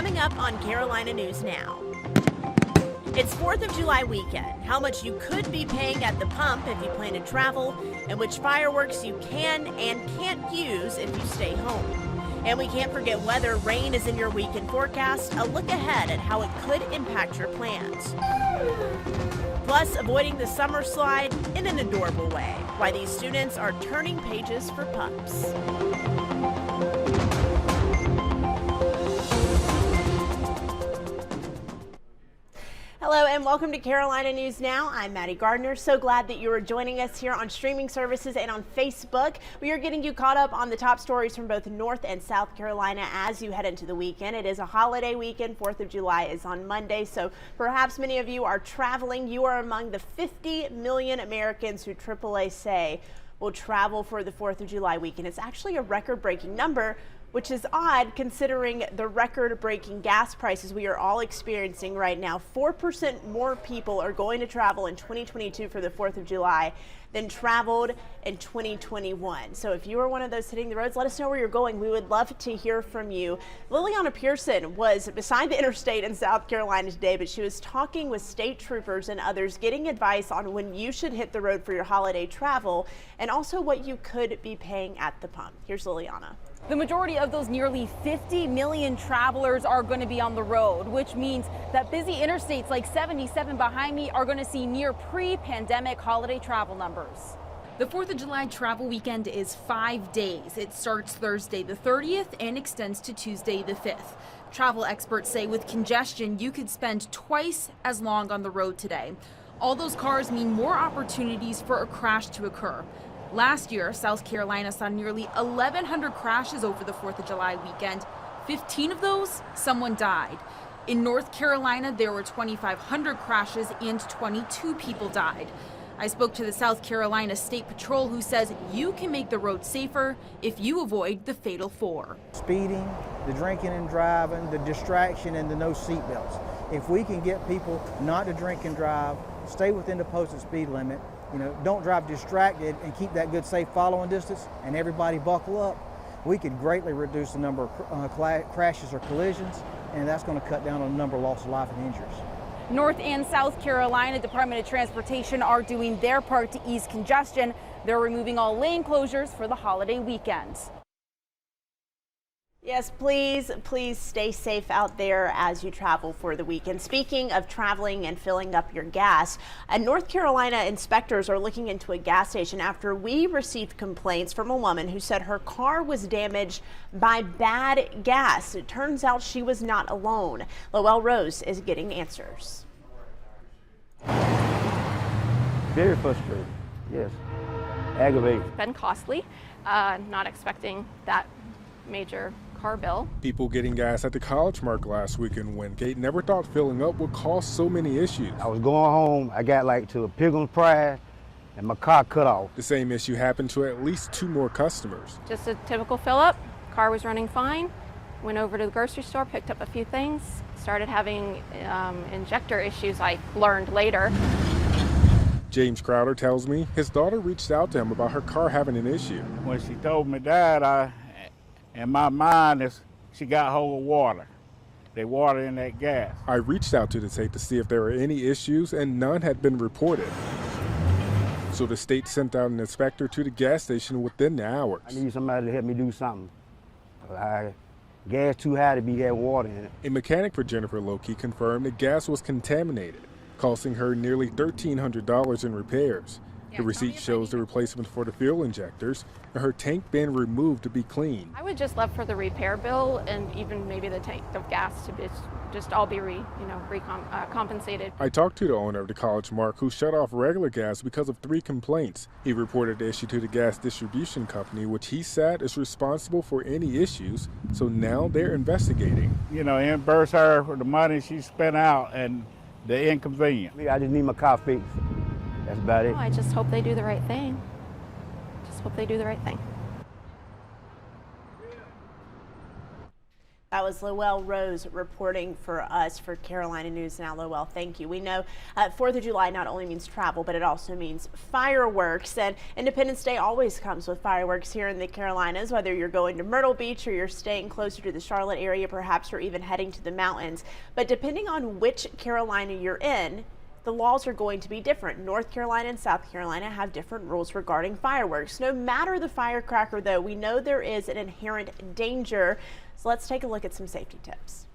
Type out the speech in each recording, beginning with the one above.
Coming up on Carolina News Now. It's 4th of July weekend. How much you could be paying at the pump if you plan to travel, and which fireworks you can and can't use if you stay home. And we can't forget weather. Rain is in your weekend forecast. A look ahead at how it could impact your plans. Plus, avoiding the summer slide in an adorable way. Why these students are turning pages for pups. Hello and welcome to Carolina News Now. I'm Maddie Gardner. So glad that you are joining us here on streaming services and on Facebook. We are getting you caught up on the top stories from both North and South Carolina as you head into the weekend. It is a holiday weekend. 4th of July is on Monday, so perhaps many of you are traveling. You are among the 50 million Americans who AAA say will travel for the 4th of July weekend. It's actually a record-breaking number, which is odd considering the record-breaking gas prices we are all experiencing right now. 4% more people are going to travel in 2022 for the 4th of July than traveled in 2021. So if you are one of those hitting the roads, let us know where you're going. We would love to hear from you. Liliana Pearson was beside the interstate in South Carolina today, but she was talking with state troopers and others, getting advice on when you should hit the road for your holiday travel and also what you could be paying at the pump. Here's Liliana. The majority of those nearly 50 million travelers are going to be on the road, which means that busy interstates like 77 behind me are going to see near pre-pandemic holiday travel numbers. The 4th of July travel weekend is 5 days. It starts Thursday the 30th and extends to Tuesday the 5th. Travel experts say with congestion, you could spend twice as long on the road today. All those cars mean more opportunities for a crash to occur. Last year, South Carolina saw nearly 1,100 crashes over the 4th of July weekend. 15 of those, someone died. In North Carolina, there were 2,500 crashes and 22 people died. I spoke to the South Carolina State Patrol, who says you can make the road safer if you avoid the fatal 4. Speeding, the drinking and driving, the distraction, and the no seatbelts. If we can get people not to drink and drive, stay within the posted speed limit, don't drive distracted and keep that good safe following distance, and everybody buckle up, we could greatly reduce the number of crashes or collisions, and that's going to cut down on the number of loss of life and injuries. North and South Carolina Department of Transportation are doing their part to ease congestion. They're removing all lane closures for the holiday weekend. Yes, please stay safe out there as you travel for the weekend. Speaking of traveling and filling up your gas, North Carolina inspectors are looking into a gas station after we received complaints from a woman who said her car was damaged by bad gas. It turns out she was not alone. Lowell Rose is getting answers. Very frustrating, yes. Aggravating. It's been costly, not expecting that major car bill. People getting gas at the College Mark last weekend when Gate never thought filling up would cause so many issues. I was going home, I got to a Pilgrim's Pride, and my car cut off. The same issue happened to at least 2 more customers. Just a typical fill up, car was running fine, went over to the grocery store, picked up a few things, started having injector issues I learned later. James Crowder tells me his daughter reached out to him about her car having an issue. When she told me that, in my mind, she got hold of water. They water in that gas. I reached out to the state to see if there were any issues, and none had been reported. So the state sent out an inspector to the gas station within the hours. I need somebody to help me do something. Gas too high to be had water in it. A mechanic for Jennifer Lokey confirmed the gas was contaminated, costing her nearly $1,300 in repairs. The receipt shows the replacement for the fuel injectors and her tank being removed to be cleaned. I would just love for the repair bill and even maybe the tank of gas to just all be compensated. I talked to the owner of the College Mark who shut off regular gas because of 3 complaints. He reported the issue to the gas distribution company, which he said is responsible for any issues, so now they're investigating. Reimburse her for the money she spent out and the inconvenience. I just need my car fixed. That's about it. I just hope they do the right thing. That was Lowell Rose reporting for us for Carolina News Now. Lowell, thank you. We know 4th of July not only means travel, but it also means fireworks. And Independence Day always comes with fireworks here in the Carolinas, whether you're going to Myrtle Beach or you're staying closer to the Charlotte area, perhaps, or even heading to the mountains. But depending on which Carolina you're in, the laws are going to be different. North Carolina and South Carolina have different rules regarding fireworks. No matter the firecracker, though, we know there is an inherent danger. So let's take a look at some safety tips.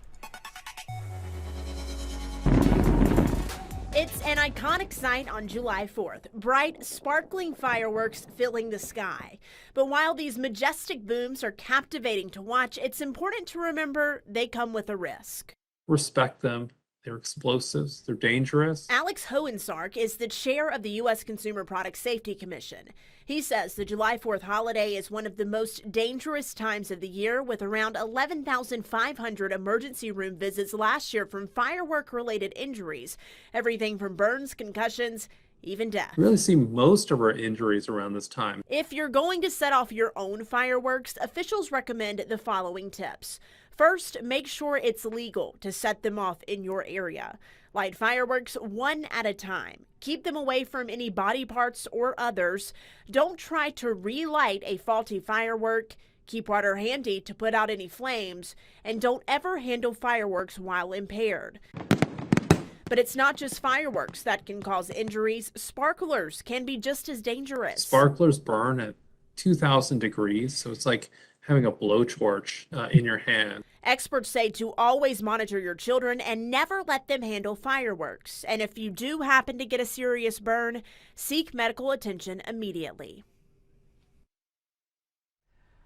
It's an iconic sight on July 4th, bright, sparkling fireworks filling the sky. But while these majestic booms are captivating to watch, it's important to remember they come with a risk. Respect them. They're explosives. They're dangerous. Alex Hohensark is the chair of the U.S. Consumer Product Safety Commission. He says the July 4th holiday is one of the most dangerous times of the year, with around 11,500 emergency room visits last year from firework-related injuries. Everything from burns, concussions, even death. We really see most of our injuries around this time. If you're going to set off your own fireworks, officials recommend the following tips. First, make sure it's legal to set them off in your area. Light fireworks one at a time. Keep them away from any body parts or others. Don't try to relight a faulty firework. Keep water handy to put out any flames. And don't ever handle fireworks while impaired. But it's not just fireworks that can cause injuries. Sparklers can be just as dangerous. Sparklers burn at 2,000 degrees, so it's like having a blowtorch in your hand. Experts say to always monitor your children and never let them handle fireworks. And if you do happen to get a serious burn, seek medical attention immediately.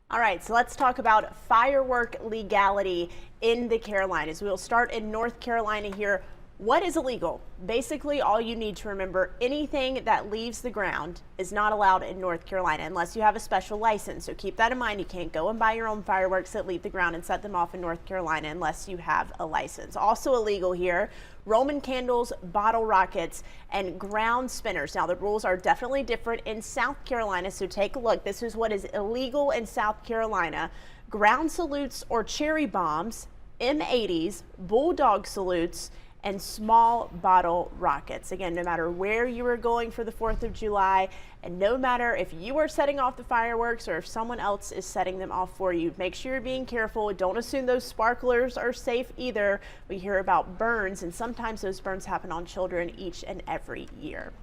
All right, so let's talk about firework legality in the Carolinas. We'll start in North Carolina here. What is illegal? Basically, all you need to remember, anything that leaves the ground is not allowed in North Carolina unless you have a special license. So keep that in mind. You can't go and buy your own fireworks that leave the ground and set them off in North Carolina unless you have a license. Also illegal here, Roman candles, bottle rockets, and ground spinners. Now, the rules are definitely different in South Carolina, so take a look. This is what is illegal in South Carolina. Ground salutes or cherry bombs, M80s, bulldog salutes, and small bottle rockets. Again, no matter where you are going for the 4th of July, and no matter if you are setting off the fireworks or if someone else is setting them off for you, make sure you're being careful. Don't assume those sparklers are safe either. We hear about burns, and sometimes those burns happen on children each and every year.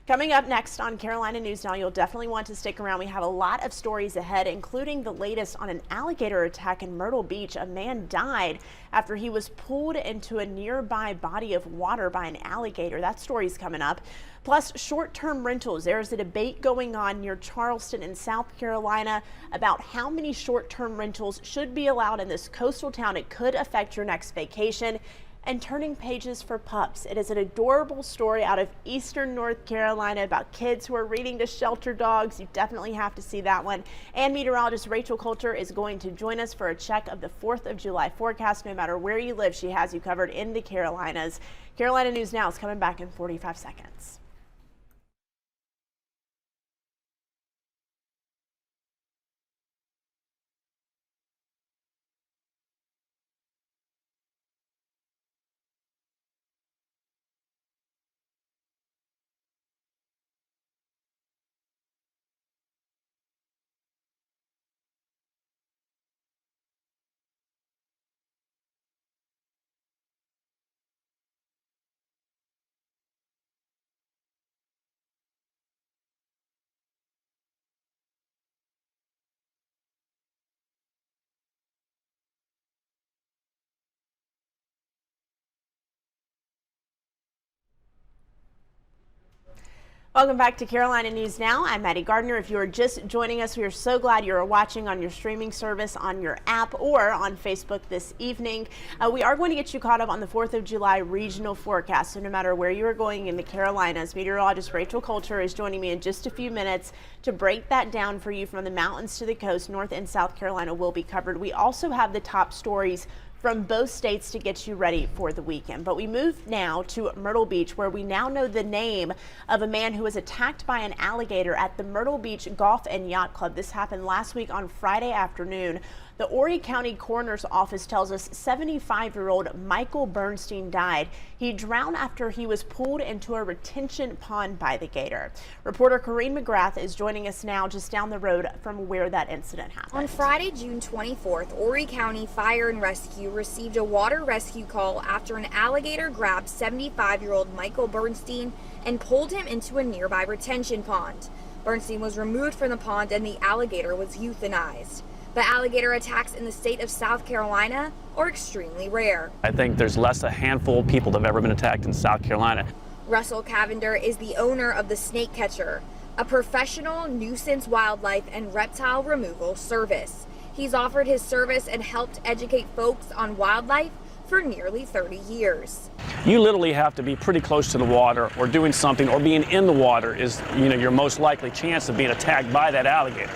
Coming up next on Carolina News Now, you'll definitely want to stick around. We have a lot of stories ahead, including the latest on an alligator attack in Myrtle Beach. A man died after he was pulled into a nearby body of water by an alligator. That story's coming up. Plus, short-term rentals. There's a debate going on near Charleston in South Carolina about how many short-term rentals should be allowed in this coastal town. It could affect your next vacation. And turning pages for pups. It is an adorable story out of eastern North Carolina about kids who are reading to shelter dogs. You definitely have to see that one. And meteorologist Rachel Coulter is going to join us for a check of the 4th of July forecast. No matter where you live, she has you covered in the Carolinas. Carolina News Now is coming back in 45 seconds. Welcome back to Carolina News Now. I'm Maddie Gardner. If you are just joining us, we are so glad you are watching on your streaming service, on your app, or on Facebook this evening. We are going to get you caught up on the 4th of July regional forecast. So no matter where you are going in the Carolinas, meteorologist Rachel Coulter is joining me in just a few minutes to break that down for you. From the mountains to the coast, North and South Carolina will be covered. We also have the top stories from both states to get you ready for the weekend. But we move now to Myrtle Beach, where we now know the name of a man who was attacked by an alligator at the Myrtle Beach Golf and Yacht Club. This happened last week on Friday afternoon. The Horry County Coroner's Office tells us 75-year-old Michael Bernstein died. He drowned after he was pulled into a retention pond by the gator. Reporter Corrine McGrath is joining us now just down the road from where that incident happened. On Friday, June 24th, Horry County Fire and Rescue received a water rescue call after an alligator grabbed 75-year-old Michael Bernstein and pulled him into a nearby retention pond. Bernstein was removed from the pond and the alligator was euthanized. But alligator attacks in the state of South Carolina are extremely rare. I think there's less a handful of people that have ever been attacked in South Carolina. Russell Cavender is the owner of the Snake Catcher, a professional nuisance wildlife and reptile removal service. He's offered his service and helped educate folks on wildlife for nearly 30 years. You literally have to be pretty close to the water or doing something, or being in the water is, your most likely chance of being attacked by that alligator.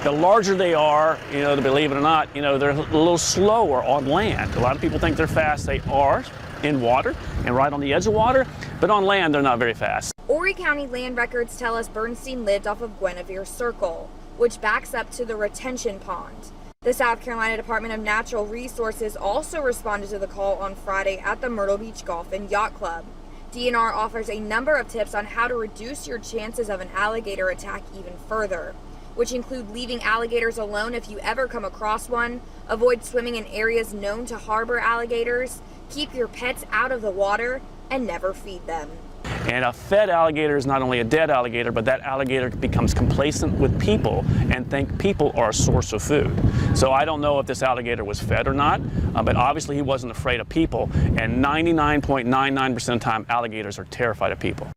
The larger they are, believe it or not, they're a little slower on land. A lot of people think they're fast. They are in water and right on the edge of water, but on land they're not very fast. Horry County land records tell us Bernstein lived off of Guinevere Circle, which backs up to the retention pond. The South Carolina Department of Natural Resources also responded to the call on Friday at the Myrtle Beach Golf and Yacht Club. DNR offers a number of tips on how to reduce your chances of an alligator attack even further, which include leaving alligators alone if you ever come across one, avoid swimming in areas known to harbor alligators, keep your pets out of the water, and never feed them. And a fed alligator is not only a dead alligator, but that alligator becomes complacent with people and think people are a source of food. So I don't know if this alligator was fed or not, but obviously he wasn't afraid of people, and 99.99% of the time alligators are terrified of people.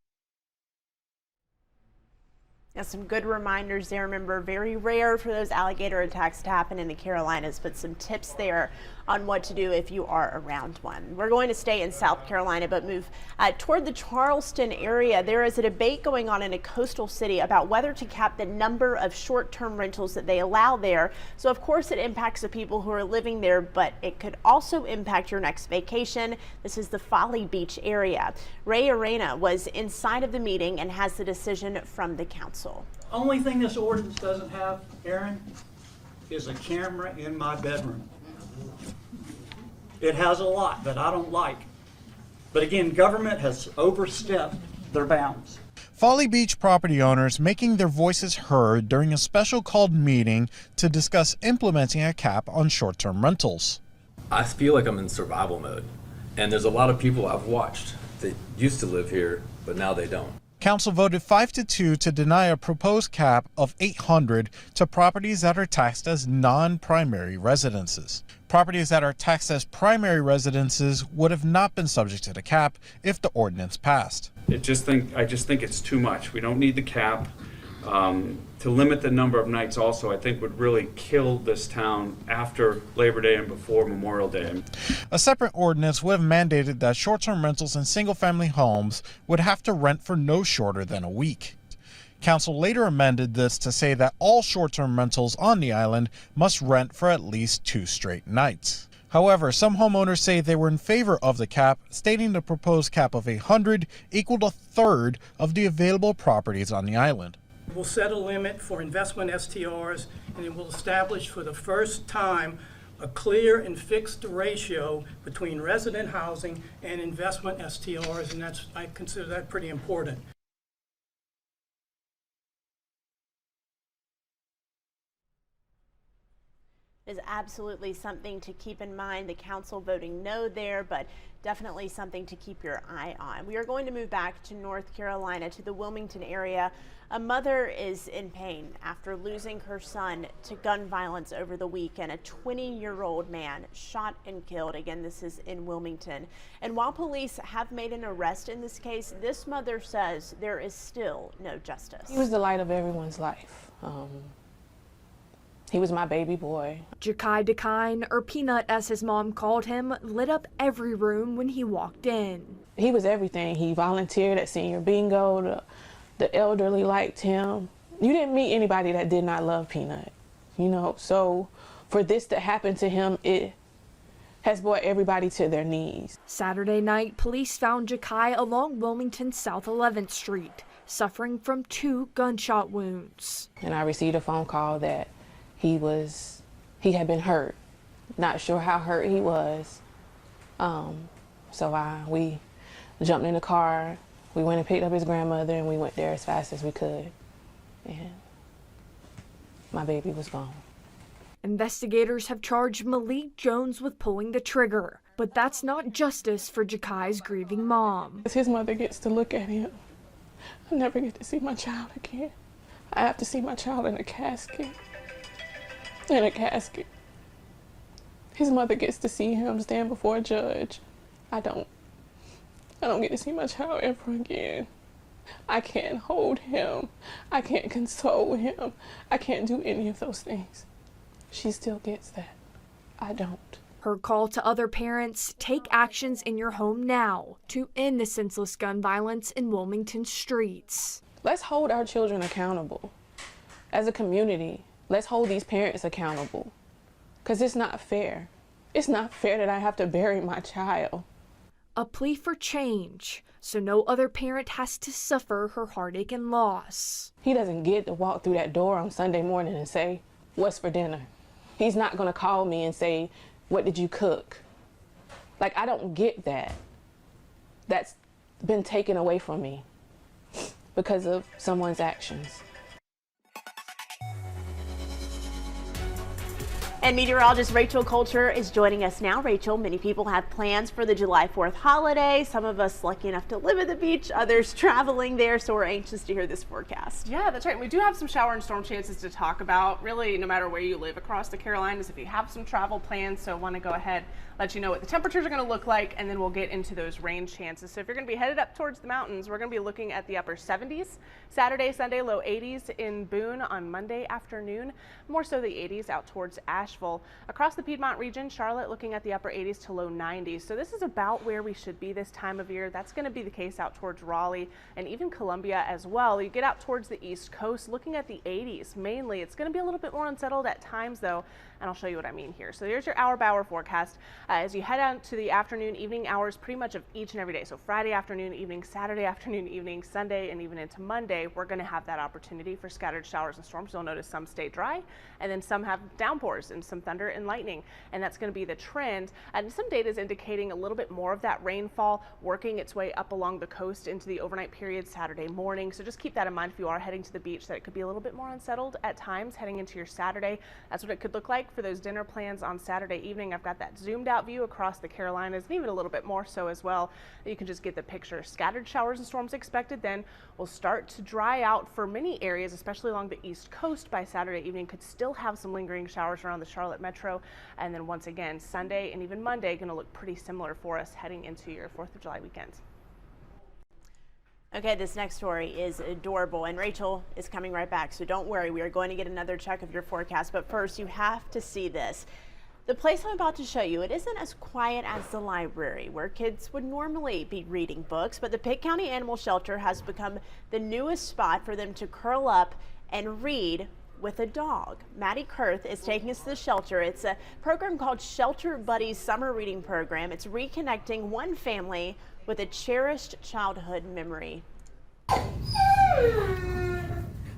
Now, some good reminders there. Remember, very rare for those alligator attacks to happen in the Carolinas, but some tips there on what to do if you are around one. We're going to stay in South Carolina, but move toward the Charleston area. There is a debate going on in a coastal city about whether to cap the number of short-term rentals that they allow there. So, of course, it impacts the people who are living there, but it could also impact your next vacation. This is the Folly Beach area. Ray Arena was inside of the meeting and has the decision from the council. Only thing this ordinance doesn't have, Aaron, is a camera in my bedroom. It has a lot that I don't like. But again, government has overstepped their bounds. Folly Beach property owners making their voices heard during a special called meeting to discuss implementing a cap on short-term rentals. I feel like I'm in survival mode, and there's a lot of people I've watched that used to live here, but now they don't. Council voted 5-2 to deny a proposed cap of $800 to properties that are taxed as non-primary residences. Properties that are taxed as primary residences would have not been subject to the cap if the ordinance passed. I just think it's too much. We don't need the cap. To limit the number of nights also, I think, would really kill this town after Labor Day and before Memorial Day. A separate ordinance would have mandated that short-term rentals in single-family homes would have to rent for no shorter than a week. Council later amended this to say that all short-term rentals on the island must rent for at least 2 straight nights. However, some homeowners say they were in favor of the cap, stating the proposed cap of $800 equaled a third of the available properties on the island. We'll set a limit for investment STRs, and it will establish for the first time a clear and fixed ratio between resident housing and investment STRs, and I consider that pretty important. Is absolutely something to keep in mind. The council voting no there, but definitely something to keep your eye on. We are going to move back to North Carolina, to the Wilmington area. A mother is in pain after losing her son to gun violence over the weekend. A 20-year-old man shot and killed. Again, this is in Wilmington. And while police have made an arrest in this case, this mother says there is still no justice. He was the light of everyone's life. He was my baby boy. Jakai Dekine, or Peanut as his mom called him, lit up every room when he walked in. He was everything. He volunteered at senior bingo. The elderly liked him. You didn't meet anybody that did not love Peanut, So for this to happen to him, it has brought everybody to their knees. Saturday night, police found Ja'Kai along Wilmington South 11th Street, suffering from 2 gunshot wounds. And I received a phone call that he had been hurt. Not sure how hurt he was. So we jumped in the car, we went and picked up his grandmother, and we went there as fast as we could. And my baby was gone. Investigators have charged Malik Jones with pulling the trigger, but that's not justice for Ja'Kai's grieving mom. His mother gets to look at him. I never get to see my child again. I have to see my child in a casket. In a casket. His mother gets to see him stand before a judge. I don't get to see my child ever again. I can't hold him. I can't console him. I can't do any of those things. She still gets that. I don't. Her call to other parents: take actions in your home now to end the senseless gun violence in Wilmington streets. Let's hold our children accountable. As a community, let's hold these parents accountable. Because it's not fair. It's not fair that I have to bury my child. A plea for change, so no other parent has to suffer her heartache and loss. He doesn't get to walk through that door on Sunday morning and say, "What's for dinner?" He's not going to call me and say, "What did you cook?" Like, I don't get that. That's been taken away from me because of someone's actions. And meteorologist Rachel Coulter is joining us now. Rachel, many people have plans for the July 4th holiday. Some of us lucky enough to live at the beach, others traveling there, so we're anxious to hear this forecast. Yeah, that's right. We do have some shower and storm chances to talk about, really, no matter where you live across the Carolinas, if you have some travel plans. So I want to go ahead, let you know what the temperatures are going to look like, and then we'll get into those rain chances. So if you're going to be headed up towards the mountains, we're going to be looking at the upper 70s. Saturday, Sunday, low 80s in Boone on Monday afternoon. More so the 80s out towards Asheville. Across the Piedmont region, Charlotte looking at the upper 80s to low 90s. So this is about where we should be this time of year. That's going to be the case out towards Raleigh and even Columbia as well. You get out towards the East Coast looking at the 80s mainly. It's going to be a little bit more unsettled at times though, and I'll show you what I mean here. So here's your hour-by-hour forecast. As you head out to the afternoon, evening hours pretty much of each and every day. So Friday afternoon, evening, Saturday afternoon, evening, Sunday, and even into Monday, we're going to have that opportunity for scattered showers and storms. You'll notice some stay dry, and then some have downpours and some thunder and lightning, and that's going to be the trend. And some data is indicating a little bit more of that rainfall working its way up along the coast into the overnight period Saturday morning. So just keep that in mind if you are heading to the beach, that it could be a little bit more unsettled at times heading into your Saturday. That's what it could look like for those dinner plans on Saturday evening. I've got that zoomed out view across the Carolinas and even a little bit more so as well. You can just get the picture. Scattered showers and storms expected then will start to dry out for many areas, especially along the East Coast by Saturday evening. Could still have some lingering showers around the Charlotte metro. And then once again, Sunday and even Monday going to look pretty similar for us heading into your 4th of July weekend. Okay, this next story is adorable, and Rachel is coming right back, so don't worry. We are going to get another check of your forecast, but first you have to see this. The place I'm about to show you, it isn't as quiet as the library, where kids would normally be reading books, but the Pitt County Animal Shelter has become the newest spot for them to curl up and read with a dog. Maddie Kurth is taking us to the shelter. It's a program called Shelter Buddies Summer Reading Program. It's reconnecting one family with a cherished childhood memory.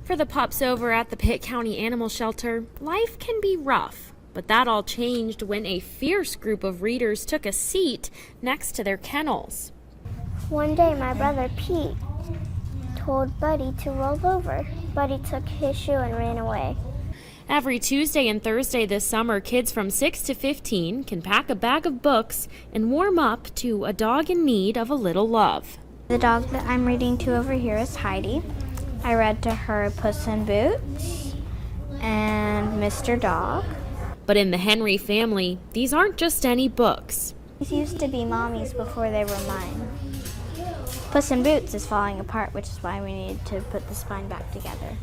For the pups over at the Pitt County Animal Shelter, life can be rough, but that all changed when a fierce group of readers took a seat next to their kennels. One day my brother Pete told Buddy to roll over. Buddy took his shoe and ran away. Every Tuesday and Thursday this summer, kids from 6 to 15 can pack a bag of books and warm up to a dog in need of a little love. The dog that I'm reading to over here is Heidi. I read to her Puss in Boots and Mr. Dog. But in the Henry family, these aren't just any books. These used to be Mommy's before they were mine. Puss in Boots is falling apart, which is why we need to put the spine back together.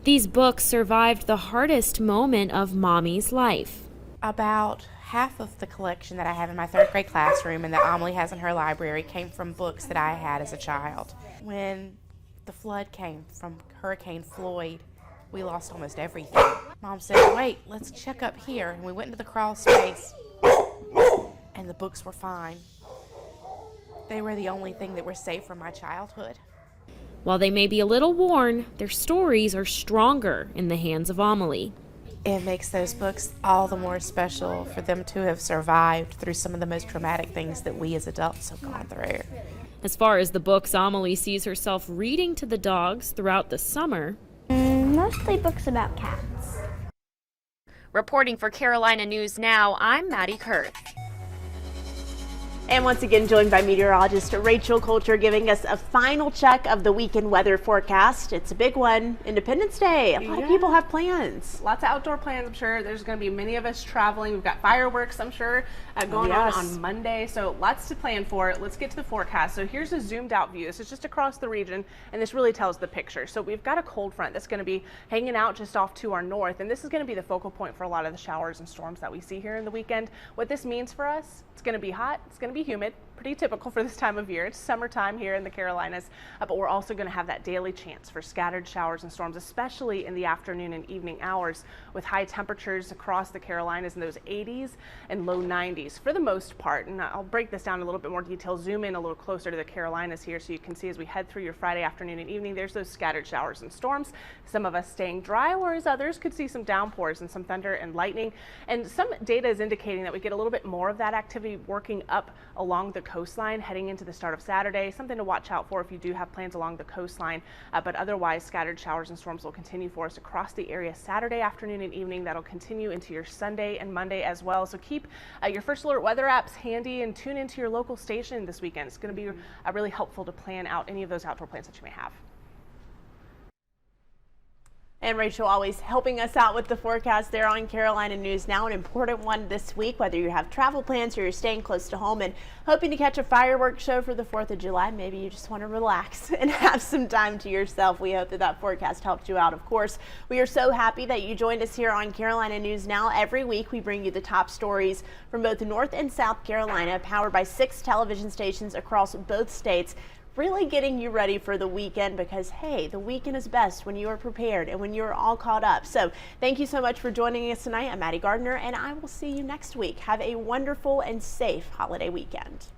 These books survived the hardest moment of Mommy's life. About half of the collection that I have in my 3rd grade classroom and that Amelie has in her library came from books that I had as a child. When the flood came from Hurricane Floyd, we lost almost everything. Mom said, "Wait, let's check up here." And we went into the crawl space. and the books were fine. They were the only thing that were safe from my childhood. While they may be a little worn, their stories are stronger in the hands of Amelie. It makes those books all the more special for them to have survived through some of the most traumatic things that we as adults have gone through. As far as the books Amelie sees herself reading to the dogs throughout the summer, Mostly books about cats. reporting for Carolina News Now, I'm Maddie Kurth. And once again, joined by meteorologist Rachel Coulter, giving us a final check of the weekend weather forecast. It's a big one. Independence Day. A lot of people have plans. Lots of outdoor plans, I'm sure. There's going to be many of us traveling. We've got fireworks, I'm sure, going on Monday. So lots to plan for. Let's get to the forecast. So here's a zoomed out view. This is just across the region, and this really tells the picture. So we've got a cold front that's going to be hanging out just off to our north, and this is going to be the focal point for a lot of the showers and storms that we see here in the weekend. What this means for us, it's going to be hot, it's going to be humid, pretty typical for this time of year. It's summertime here in the Carolinas, but we're also going to have that daily chance for scattered showers and storms, especially in the afternoon and evening hours, with high temperatures across the Carolinas in those 80s and low 90s for the most part. And I'll break this down in a little bit more detail, zoom in a little closer to the Carolinas here so you can see as we head through your Friday afternoon and evening, there's those scattered showers and storms. Some of us staying dry, whereas others could see some downpours and some thunder and lightning. And some data is indicating that we get a little bit more of that activity working up along the coastline heading into the start of Saturday. Something to watch out for if you do have plans along the coastline, but otherwise scattered showers and storms will continue for us across the area Saturday afternoon and evening. That'll continue into your Sunday and Monday as well. So keep your First Alert weather apps handy and tune into your local station this weekend. It's going to be really helpful to plan out any of those outdoor plans that you may have. And Rachel always helping us out with the forecast there on Carolina News Now, an important one this week, whether you have travel plans or you're staying close to home and hoping to catch a fireworks show for the 4th of July. Maybe you just want to relax and have some time to yourself. We hope that forecast helped you out. Of course, we are so happy that you joined us here on Carolina News Now. Every week we bring you the top stories from both North and South Carolina, powered by 6 television stations across both states. Really getting you ready for the weekend because, hey, the weekend is best when you are prepared and when you're all caught up. So thank you so much for joining us tonight. I'm Maddie Gardner, and I will see you next week. Have a wonderful and safe holiday weekend.